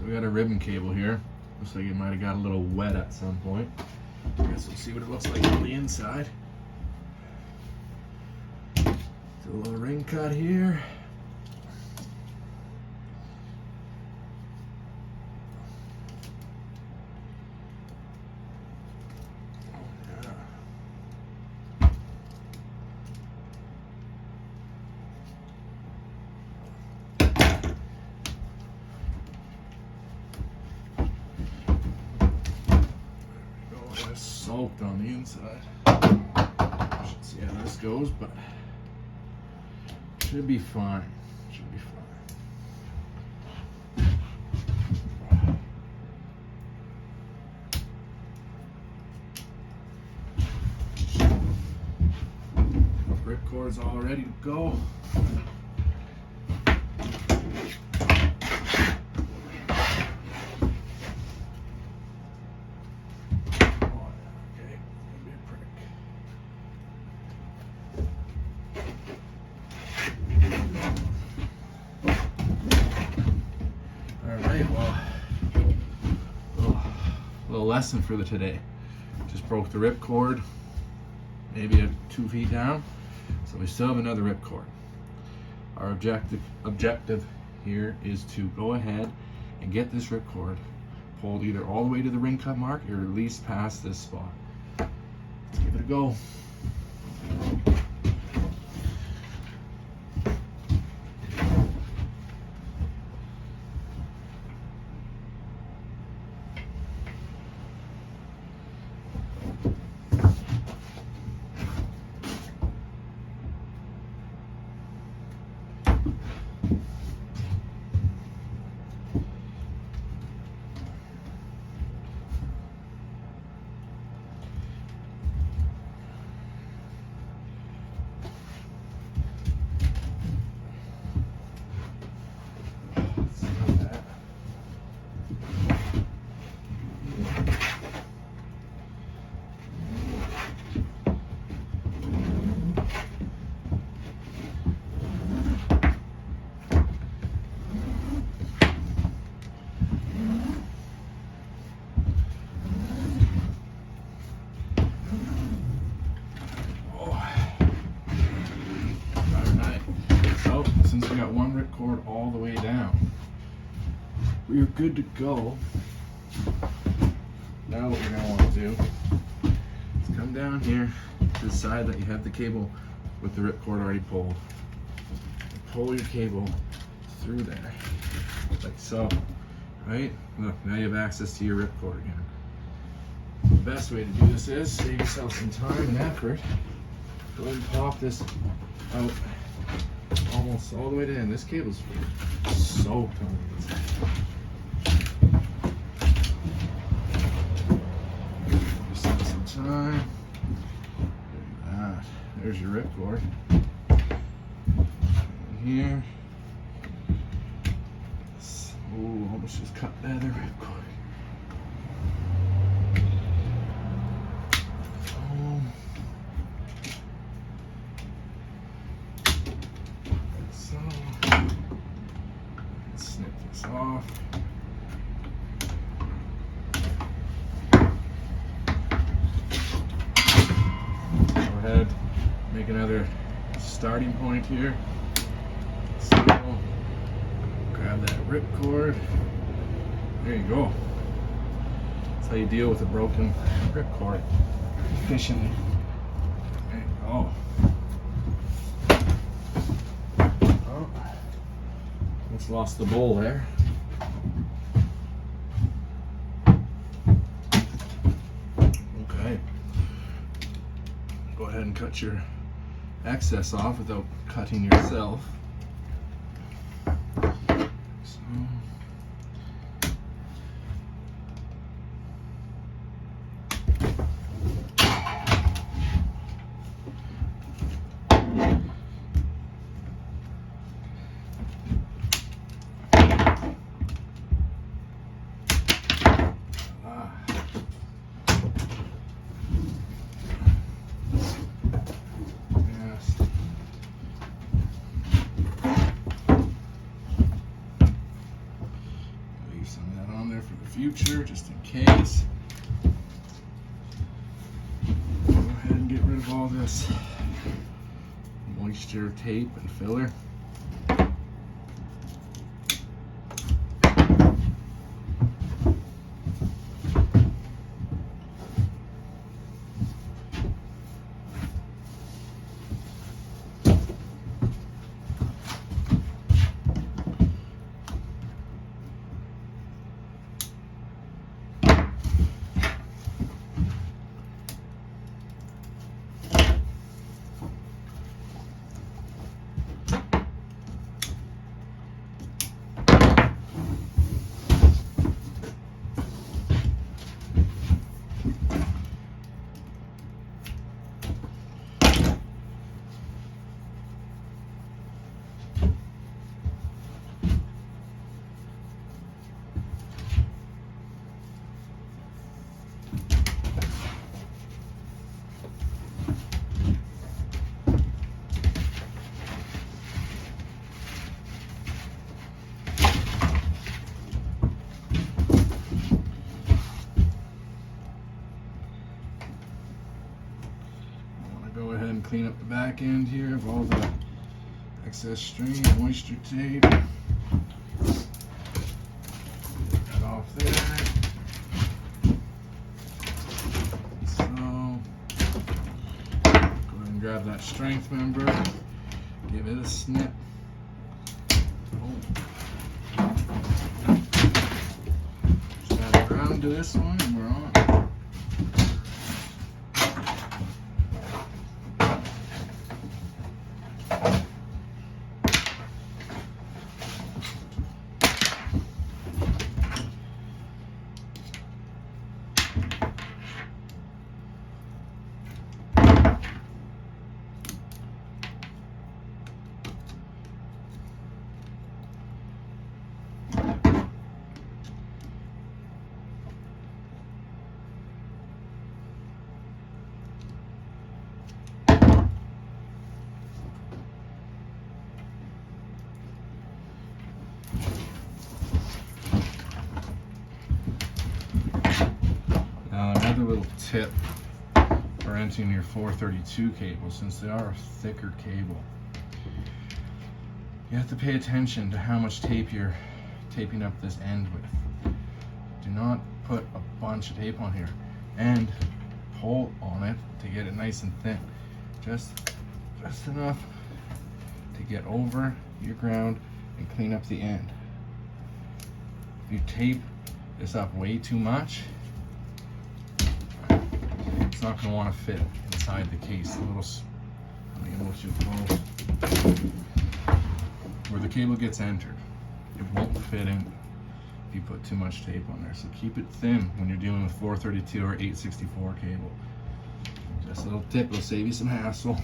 we got a ribbon cable here. Looks like it might have got a little wet at some point. I guess we'll see what it looks like on the inside. Do a little ring cut here. Soaked on the inside. Should see how this goes, but should be fine. Should be fine. Ripcord's all ready to go. Little lesson for the today. Just broke the ripcord, maybe 2 feet down, so we still have another ripcord. Our objective here is to go ahead and get this ripcord pulled either all the way to the ring cut mark or at least past this spot. Let's give it a go. Since we got one ripcord all the way down, we are good to go. Now what you're going to want to do is come down here to the side that you have the cable with the ripcord already pulled. Pull your cable through there, like so, right? Look, now you have access to your ripcord again. The best way to do this is save yourself some time and effort. Go ahead and pop this out almost all the way to the end. This cable's soaked on the inside. Just take some time. Look at that. There's your ripcord. And here. Ooh, almost just cut that other ripcord. Snip this off. Go ahead, make another starting point here. So, grab that ripcord. There you go. That's how you deal with a broken ripcord efficiently. There you go. Almost lost the bowl there. Okay. Go ahead and cut your excess off without cutting yourself. So. future, just in case. Go ahead and get rid of all this moisture, tape, and filler. Go ahead and clean up the back end here of all the excess string, moisture tape. Get that off there. So, go ahead and grab that strength member, give it a snip. Just add it around to this one and we're on. Another little tip for entering your 432 cable, since they are a thicker cable, you have to pay attention to how much tape you're taping up this end with. Do not put a bunch of tape on here and pull on it to get it nice and thin. Just enough to get over your ground and clean up the end. If you tape this up way too much, it's not going to want to fit inside the case. Where the cable gets entered, it won't fit in if you put too much tape on there. So keep it thin when you're dealing with 432 or 864 cable. Just a little tip, will save you some hassle.